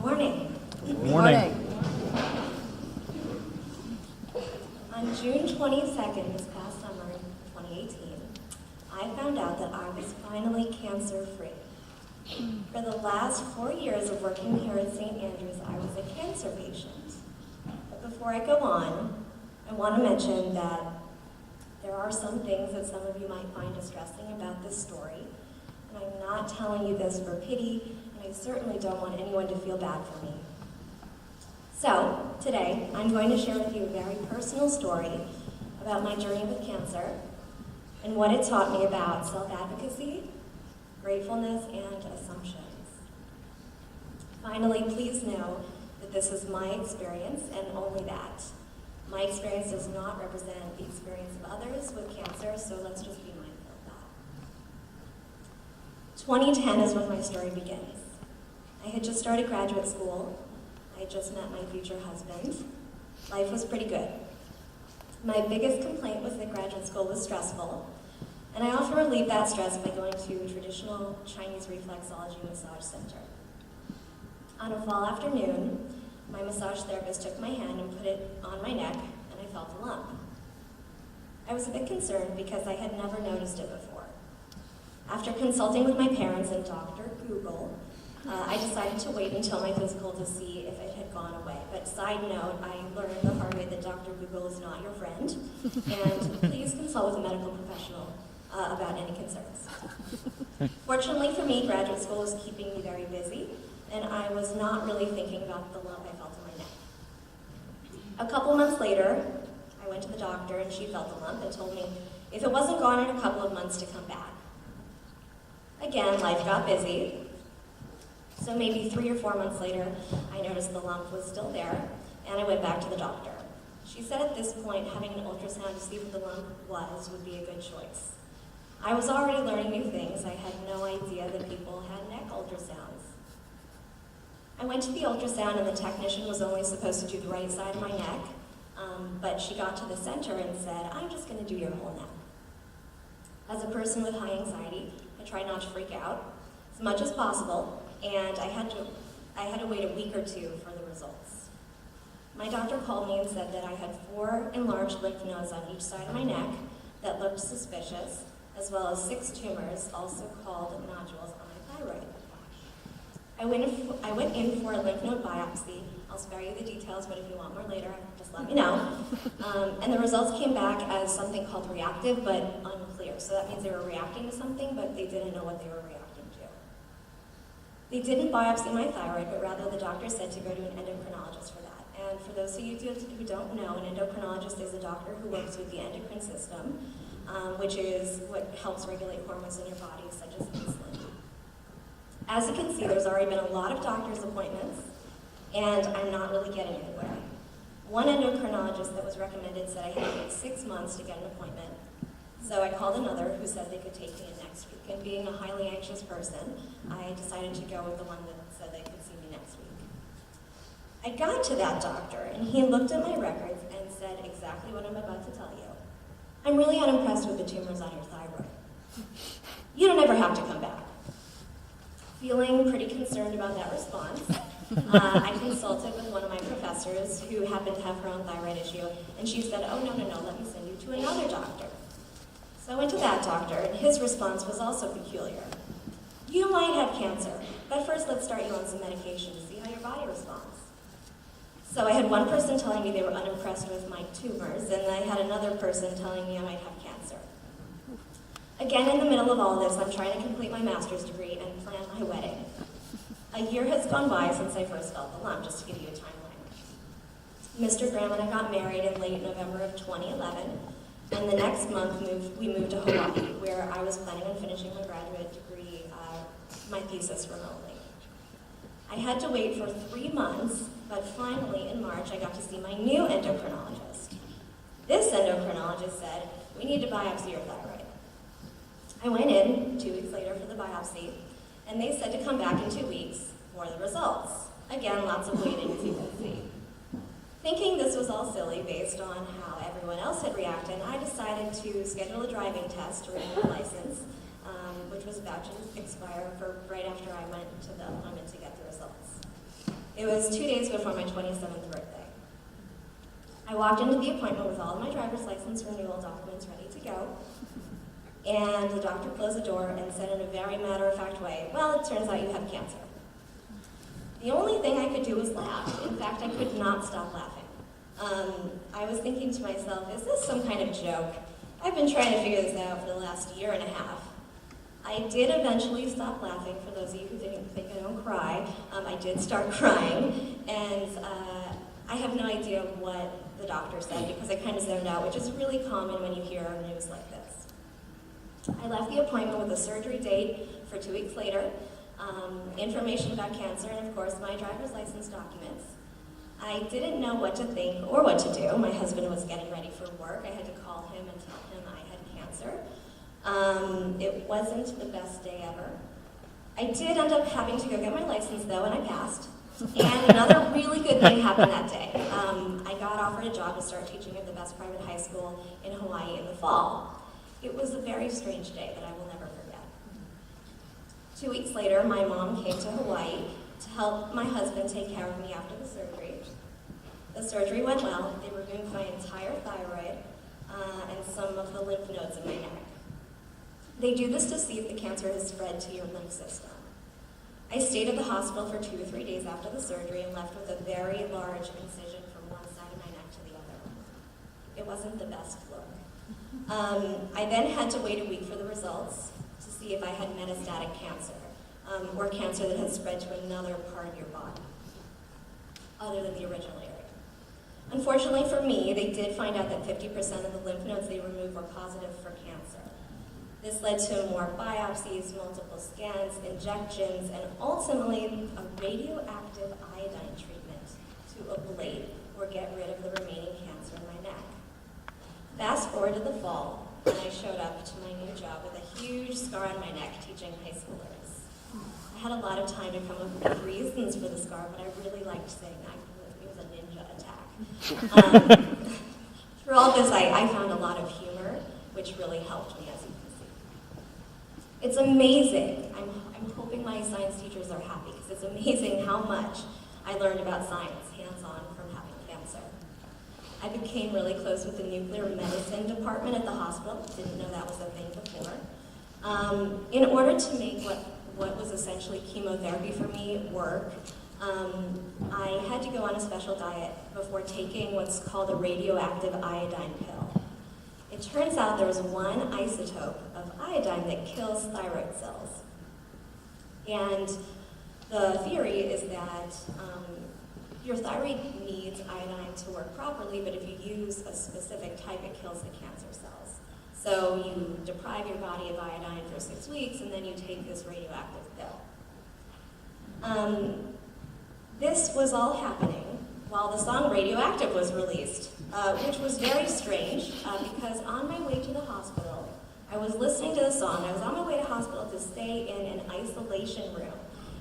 morning. Morning. On June 22nd, this past summer in 2018, I found out that I was finally cancer-free. For the last 4 years of working here at St. Andrews, I was a cancer patient. But before I go on, I want to mention that there are some things that some of you might find distressing about this story, and I'm not telling you this for pity, and I certainly don't want anyone to feel bad for me. So, today, I'm going to share with you a very personal story about my journey with cancer and what it taught me about self-advocacy, gratefulness, and assumptions. Finally, please know that this is my experience and only that. My experience does not represent the experience of others with cancer, so let's just be mindful of that. 2010 is when my story begins. I had just started graduate school. I had just met my future husband. Life was pretty good. My biggest complaint was that graduate school was stressful, and I often relieved that stress by going to a traditional Chinese reflexology massage center. On a fall afternoon, my massage therapist took my hand and put it on my neck, and I felt a lump. I was a bit concerned because I had never noticed it before. After consulting with my parents and Dr. Google, I decided to wait until my physical to see if it had gone away. But side note, I learned the hard way that Dr. Google is not your friend, and please consult with a medical professional about any concerns. Fortunately for me, graduate school was keeping me very busy, and I was not really thinking about the lump I felt in my neck. A couple months later, I went to the doctor and she felt the lump and told me if it wasn't gone in a couple of months to come back. Again, life got busy, so maybe 3 or 4 months later, I noticed the lump was still there, and I went back to the doctor. She said at this point, having an ultrasound to see what the lump was would be a good choice. I was already learning new things. I had no idea that people had neck ultrasounds. I went to the ultrasound and the technician was only supposed to do the right side of my neck, but she got to the center and said, I'm just going to do your whole neck. As a person with high anxiety, I tried not to freak out as much as possible, and I had to wait a week or 2 for the results. My doctor called me and said that I had 4 enlarged lymph nodes on each side of my neck that looked suspicious, as well as 6 tumors, also called nodules, on my thyroid. I went in for a lymph node biopsy. I'll spare you the details, but if you want more later, just let me know. And the results came back as something called reactive, but unclear. So that means they were reacting to something, but they didn't know what they were reacting to. They didn't biopsy my thyroid, but rather the doctor said to go to an endocrinologist for that. And for those of you who don't know, an endocrinologist is a doctor who works with the endocrine system, which is what helps regulate hormones in your body, such as insulin. As you can see, there's already been a lot of doctor's appointments, and I'm not really getting anywhere. One endocrinologist that was recommended said I had to wait 6 months to get an appointment. So I called another who said they could take me in next week. And being a highly anxious person, I decided to go with the one that said they could see me next week. I got to that doctor, and he looked at my records and said exactly what I'm about to tell you. I'm really unimpressed with the tumors on your thyroid. You don't ever have to come back. Feeling pretty concerned about that response, I consulted with one of my professors who happened to have her own thyroid issue, and she said, oh, no, let me send you to another doctor. So I went to that doctor, and his response was also peculiar. You might have cancer, but first let's start you on some medication to see how your body responds. So I had one person telling me they were unimpressed with my tumors, and I had another person telling me I might have cancer. Again, in the middle of all this, I'm trying to complete my master's degree and plan my wedding. A year has gone by since I first felt the lump, just to give you a timeline. Mr. Graham and I got married in late November of 2011, and the next month we moved to Hawaii, where I was planning on finishing my graduate degree, my thesis remotely. I had to wait for 3 months, but finally in March I got to see my new endocrinologist. This endocrinologist said, we need to biopsy your thyroid. I went in 2 weeks later for the biopsy, and they said to come back in 2 weeks for the results. Again, lots of waiting, as you can see. Thinking this was all silly based on how everyone else had reacted, I decided to schedule a driving test to renew my license, which was about to expire right after I went to the appointment to get the results. It was 2 days before my 27th birthday. I walked into the appointment with all of my driver's license renewal documents ready to go, and the doctor closed the door and said in a very matter-of-fact way, "Well, it turns out you have cancer." The only thing I could do was laugh. In fact, I could not stop laughing. I was thinking to myself, is this some kind of joke? I've been trying to figure this out for the last year and a half. I did eventually stop laughing. For those of you who didn't think I don't cry, I did start crying, and I have no idea what the doctor said because I kind of zoned out, which is really common when you hear news like this. I left the appointment with a surgery date for 2 weeks later, information about cancer, and of course my driver's license documents. I didn't know what to think or what to do. My husband was getting ready for work. I had to call him and tell him I had cancer. It wasn't the best day ever. I did end up having to go get my license though, and I passed. And another really good thing happened that day. I got offered a job to start teaching at the best private high school in Hawaii in the fall. It was a very strange day that I will never forget. 2 weeks later, my mom came to Hawaii to help my husband take care of me after the surgery. The surgery went well. They removed my entire thyroid and some of the lymph nodes in my neck. They do this to see if the cancer has spread to your lymph system. I stayed at the hospital for 2 or 3 days after the surgery and left with a very large incision from one side of my neck to the other. It wasn't the best look. I then had to wait a week for the results to see if I had metastatic cancer, or cancer that had spread to another part of your body, other than the original area. Unfortunately for me, they did find out that 50% of the lymph nodes they removed were positive for cancer. This led to more biopsies, multiple scans, injections, and ultimately a radioactive iodine treatment to ablate or get rid of the remaining cancer in my neck. Fast forward to the fall, and I showed up to my new job with a huge scar on my neck teaching high schoolers. I had a lot of time to come up with reasons for the scar, but I really liked saying it was a ninja attack. Through all this, I found a lot of humor, which really helped me, as you can see. It's amazing. I'm hoping my science teachers are happy, because it's amazing how much I learned about science, hands-on, from having cancer. I became really close with the nuclear medicine department at the hospital. Didn't know that was a thing before. In order to make what was essentially chemotherapy for me work, I had to go on a special diet before taking what's called a radioactive iodine pill. It turns out there was one isotope of iodine that kills thyroid cells. And the theory is that your thyroid needs iodine to work properly, but if you use a specific type, it kills the cancer cells. So you deprive your body of iodine for 6 weeks, and then you take this radioactive pill. This was all happening while the song Radioactive was released, which was very strange because on my way to the hospital, I was listening to the song. I was on my way to hospital to stay in an isolation room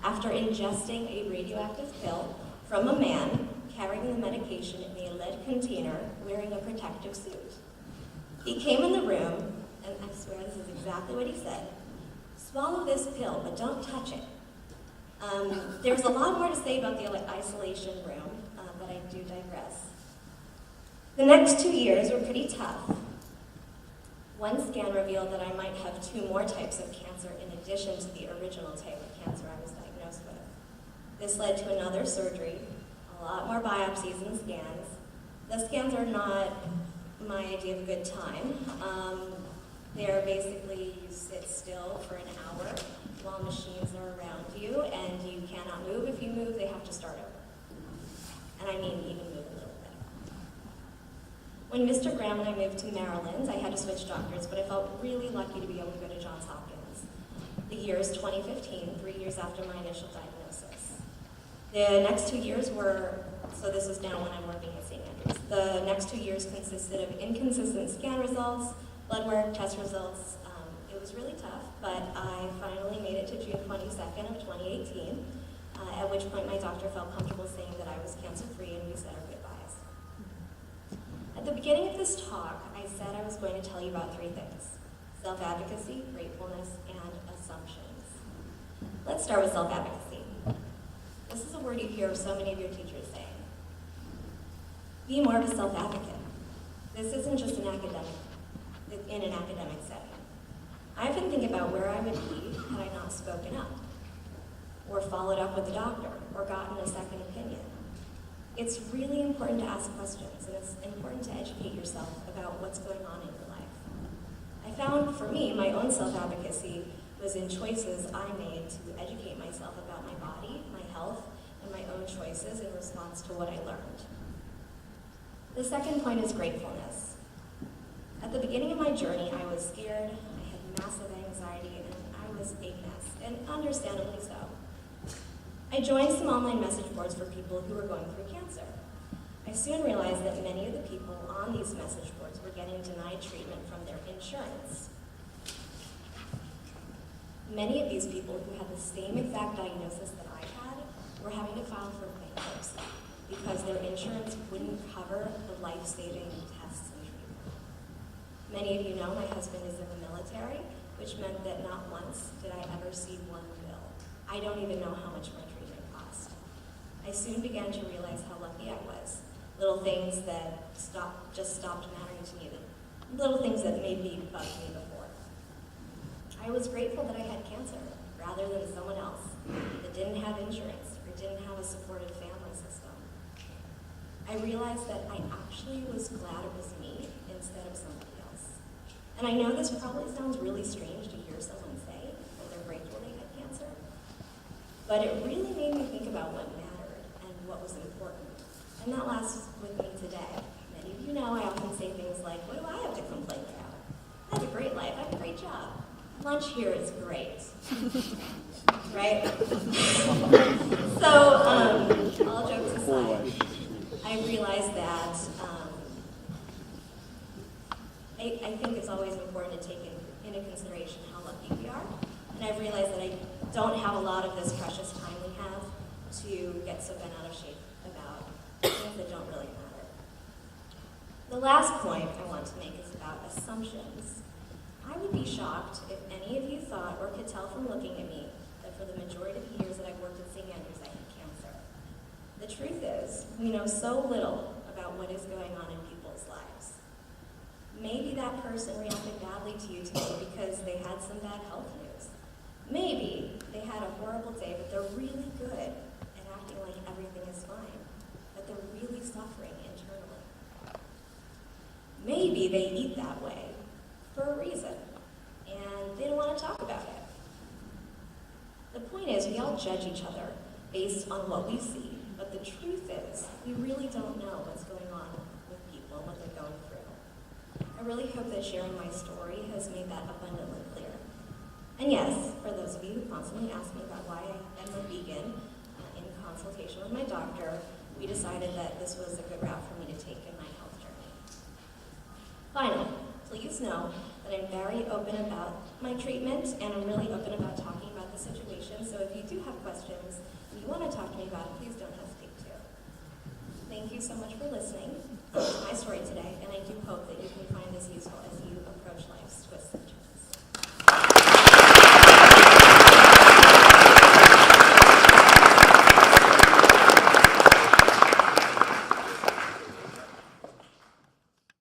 after ingesting a radioactive pill from a man carrying the medication in a lead container wearing a protective suit. He came in the room, and I swear this is exactly what he said: "Swallow this pill, but don't touch it." There's a lot more to say about the isolation room, but I do digress. The next 2 years were pretty tough. One scan revealed that I might have 2 more types of cancer in addition to the original type of cancer I was diagnosed with. This led to another surgery, a lot more biopsies and scans. The scans are not my idea of a good time. They're basically you sit still for an hour while machines are around you, and you cannot move. If you move, they have to start over. And I mean even move a little bit. When Mr. Graham and I moved to Maryland, I had to switch doctors, but I felt really lucky to be able to go to Johns Hopkins. The year is 2015, 3 years after my initial diagnosis. The next 2 years were, so this is now when I'm working at St. Andrews. The next 2 years consisted of inconsistent scan results, blood work, test results. It was really tough, but I finally made it to June 22nd of 2018, at which point my doctor felt comfortable saying that I was cancer-free, and we said our goodbyes. At the beginning of this talk, I said I was going to tell you about 3 things: self-advocacy, gratefulness, and assumptions. Let's start with self-advocacy. This is a word word you hear so many of your teachers saying. Be more of a self-advocate. This isn't just in an academic setting. I often think about where I would be had I not spoken up, or followed up with a doctor, or gotten a second opinion. It's really important to ask questions, and it's important to educate yourself about what's going on in your life. I found, for me, my own self-advocacy was in choices I made to educate myself about my body, my health, and my own choices in response to what I learned. The second point is gratefulness. At the beginning of my journey, I was scared, I had massive anxiety, and I was a mess, and understandably so. I joined some online message boards for people who were going through cancer. I soon realized that many of the people on these message boards were getting denied treatment from their insurance. Many of these people who had the same exact diagnosis that I had were having to file for bankruptcy because their insurance wouldn't cover the life-saving tests and treatment. Many of you know my husband is in the military, which meant that not once did I ever see one bill. I don't even know how much my treatment cost. I soon began to realize how lucky I was. Little things that just stopped mattering to me, little things that made me bug me before. I was grateful that I had cancer rather than someone else that didn't have insurance or didn't have a supportive family system. I realized that I actually was glad it was me instead of somebody else. And I know this probably sounds really strange to hear someone say that they're grateful they had cancer, but it really made me think about what mattered and what was important. And that lasts with me today. Many of you know I often say things like, what do I have to complain about? I have a great life, I have a great job. Lunch here is great. Right? So, all jokes aside, I realized that I think it's always important to take into consideration how lucky we are. And I've realized that I don't have a lot of this precious time we have to get so bent out of shape about things that don't really matter. The last point I want to make is about assumptions. I would be shocked if any of you thought or could tell from looking at me that for the majority of the years that I've worked at St. Andrews, I had cancer. The truth is, we know so little about what is going on in people's lives. Maybe that person reacted badly to you today because they had some bad health news. Maybe they had a horrible day, but they're really good at acting like everything is fine, but they're really suffering internally. Maybe they eat that way for a reason, and they don't want to talk about it. The point is, we all judge each other based on what we see, but the truth is, we really don't know what's going on with people and what they're going through. I really hope that sharing my story has made that abundantly clear. And yes, for those of you who constantly ask me about why I am a vegan, in consultation with my doctor, we decided that this was a good route for me to take in my health journey. Finally, please know that I'm very open about my treatment, and I'm really open about talking about the situation, so if you do have questions and you want to talk to me about it, please don't hesitate to. Thank you so much for listening to my story today, and I do hope that you can find this useful.